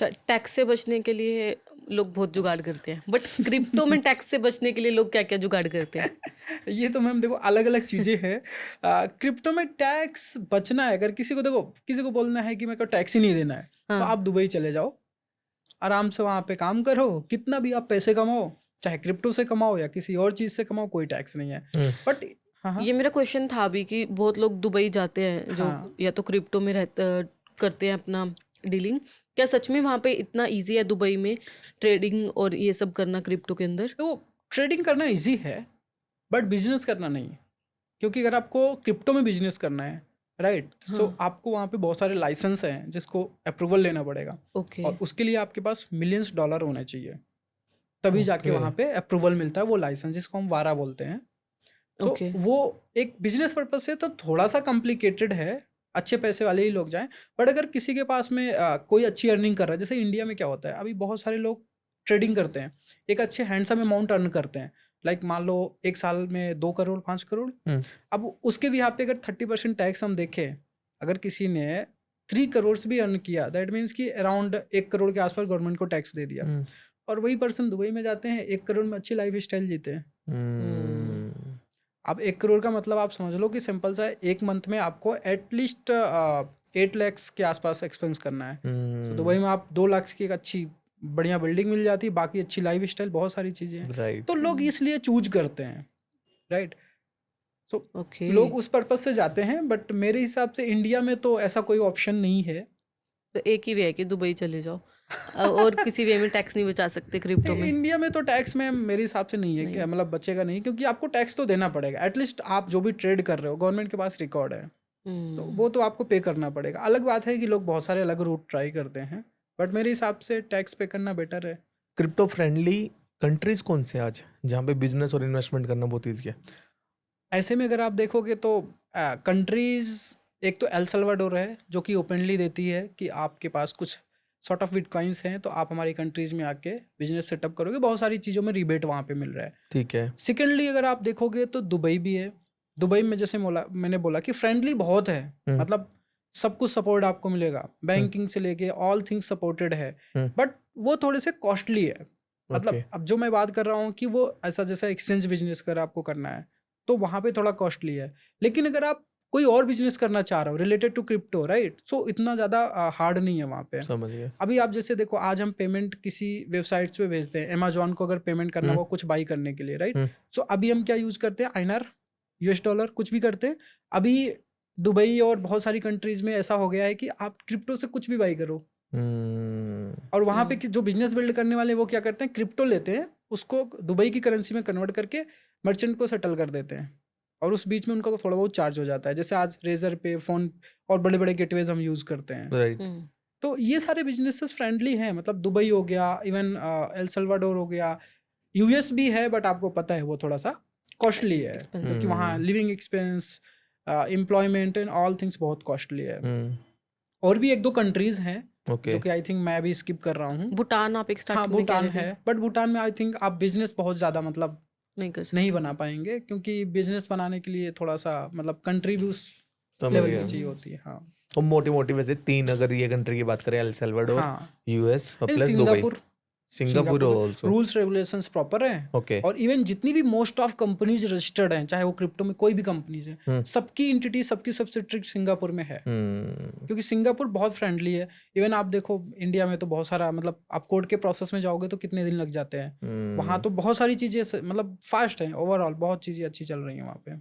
अच्छा, टैक्स से बचने के लिए लोग बहुत जुगाड़ करते हैं, बट क्रिप्टो में टैक्स से बचने के लिए लोग क्या क्या जुगाड़ करते हैं? ये तो मैम देखो अलग अलग चीज़ें हैं। क्रिप्टो में टैक्स बचना है, अगर किसी को देखो, किसी को बोलना है कि मेरे को टैक्स ही नहीं देना है, तो हाँ। आप दुबई चले जाओ, आराम से वहाँ पे काम करो, कितना भी आप पैसे कमाओ, चाहे क्रिप्टो से कमाओ या किसी और चीज़ से कमाओ, कोई टैक्स नहीं है। बट हाँ हाँ ये मेरा क्वेश्चन था अभी कि बहुत लोग दुबई जाते हैं जो हाँ, या तो क्रिप्टो में करते हैं अपना डीलिंग। क्या सच में वहाँ पे इतना इजी है दुबई में ट्रेडिंग और ये सब करना क्रिप्टो के अंदर? तो ट्रेडिंग करना इजी है, बट बिजनेस करना नहीं है। क्योंकि अगर आपको क्रिप्टो में बिजनेस करना है, राइट, सो हाँ। आपको वहाँ पे बहुत सारे लाइसेंस हैं जिसको अप्रूवल लेना पड़ेगा, ओके। और उसके लिए आपके पास मिलियंस डॉलर होने चाहिए, तभी जाके ओके। वहाँ पे अप्रूवल मिलता है, वो लाइसेंस जिसको हम वारा बोलते हैं। तो ओके। वो एक बिजनेस पर्पज से तो थोड़ा सा कॉम्प्लिकेटेड है, अच्छे पैसे वाले ही लोग जाएं। बट अगर किसी के पास में कोई अच्छी अर्निंग कर रहा है, जैसे इंडिया में क्या होता है, अभी बहुत सारे लोग ट्रेडिंग करते हैं, एक अच्छे हैंडसम अमाउंट अर्न करते हैं, लाइक मान लो एक साल में 2 करोड़ 5 करोड़। अब उसके भी यहाँ पे अगर 30% टैक्स हम देखें, अगर किसी ने 3 करोड़ भी अर्न किया, दैट मीन्स कि अराउंड 1 करोड़ के आसपास गवर्नमेंट को टैक्स दे दिया, और वही पर्सन दुबई में जाते हैं, 1 करोड़ में अच्छी लाइफ स्टाइल जीते हैं। अब 1 करोड़ का मतलब आप समझ लो कि सिंपल सा है, एक मंथ में आपको एटलीस्ट 8 लाख के आसपास एक्सपेंस करना है। तो दुबई में आप 2 लाख की एक अच्छी बढ़िया बिल्डिंग मिल जाती है, बाकी अच्छी लाइफ स्टाइल, बहुत सारी चीज़ें हैं, राइट। तो लोग इसलिए चूज करते हैं, राइट। तो ओके। लोग उस पर्पज से जाते हैं, बट मेरे हिसाब से इंडिया में तो ऐसा कोई ऑप्शन नहीं है। तो एक ही वे है कि दुबई चले जाओ, और किसी वे में टैक्स नहीं बचा सकते क्रिप्टो में? इंडिया में तो टैक्स में मेरे हिसाब से नहीं है कि नहीं। मतलब बचेगा नहीं, क्योंकि आपको टैक्स तो देना पड़ेगा, एटलीस्ट आप जो भी ट्रेड कर रहे हो गवर्नमेंट के पास रिकॉर्ड है, तो वो तो आपको पे करना पड़ेगा। अलग बात है कि लोग बहुत सारे अलग रूट ट्राई करते हैं, बट मेरे हिसाब से टैक्स पे करना बेटर है। क्रिप्टो फ्रेंडली कंट्रीज कौन से आज जहाँ पे बिजनेस और इन्वेस्टमेंट करना बहुत ईजी है? ऐसे में अगर आप देखोगे तो कंट्रीज, एक तो एल सल्वाडोर है जो कि ओपनली देती है कि आपके पास कुछ सॉर्ट ऑफ बिटकॉइंस हैं तो आप हमारी कंट्रीज में आके बिजनेस सेटअप करोगे, बहुत सारी चीज़ों में रिबेट वहाँ पे मिल रहा है। ठीक है। सेकेंडली अगर आप देखोगे तो दुबई भी है। दुबई में जैसे मैंने बोला कि फ्रेंडली बहुत है, मतलब सब कुछ सपोर्ट आपको मिलेगा, बैंकिंग से लेके ऑल थिंग्स सपोर्टेड है, बट वो थोड़े से कॉस्टली है। मतलब अब जो मैं बात कर रहा हूँ कि वो ऐसा जैसा एक्सचेंज बिजनेस कर आपको करना है तो वहाँ पे थोड़ा कॉस्टली है, लेकिन अगर आप कोई और बिजनेस करना चाह रहे हो रिलेटेड टू क्रिप्टो, राइट, सो इतना ज़्यादा हार्ड नहीं है वहाँ पे। समझ गया। अभी आप जैसे देखो, आज हम पेमेंट किसी वेबसाइट्स पे भेजते हैं, अमेजोन को अगर पेमेंट करना हो कुछ बाई करने के लिए, राइट, सो अभी हम क्या यूज़ करते हैं, आईएनआर, यूएस डॉलर, कुछ भी करते हैं। अभी दुबई और बहुत सारी कंट्रीज में ऐसा हो गया है कि आप क्रिप्टो से कुछ भी बाई करो, और वहाँ पे जो बिजनेस बिल्ड करने वाले वो क्या करते हैं, क्रिप्टो लेते हैं, उसको दुबई की करेंसी में कन्वर्ट करके मर्चेंट को सेटल कर देते हैं, और उस बीच में उनका थोड़ा बहुत चार्ज हो जाता है, जैसे आज रेजर पे, फोन और बड़े बड़े गेटवेज हम यूज़ करते हैं। राइट। तो ये सारे बिजनेसेस फ्रेंडली हैं, मतलब दुबई हो गया, इवन एल सल्वाडोर हो गया, यूएस भी है, बट आपको पता है वो थोड़ा सा कॉस्टली है, क्योंकि वहाँ living expense, employment and all things बहुत कॉस्टली है। और भी एक दो कंट्रीज हैं जो कि आई थिंक मैं अभी स्किप कर रहा हूँ। भूटान आप एक हाँ, स्टार्टिंग में कह भूटान रहे थे। है, बट भूटान में आई थिंक आप बिजनेस बहुत ज़्यादा मतलब नहीं कर सकते। नहीं बना पाएंगे, क्योंकि बिजनेस बनाने के लिए थोड़ा सा मतलब कंट्री भी उस समझ लेवल गया। की चाहिए होती है। हाँ, और मोटी मोटी वैसे 3 अगर ये कंट्री की बात करें, एल सल्वाडोर, हाँ, US in plus Dubai. Singapore Singapore also. Rules regulations proper हैं, ओके। और इवन जितनी भी मोस्ट ऑफ कंपनीज रजिस्टर्ड हैं, चाहे वो क्रिप्टो में कोई भी कंपनीज है, सबकी एंटिटी, सबकी सब्सिडियरी सिंगापुर में है, क्योंकि सिंगापुर बहुत फ्रेंडली है। इवन आप देखो इंडिया में तो बहुत सारा, मतलब आप कोर्ट के प्रोसेस में जाओगे तो कितने दिन लग जाते हैं, वहाँ तो बहुत सारी चीज़ें मतलब फास्ट हैं, ओवरऑल बहुत चीज़ें अच्छी चल रही हैं वहाँ पे।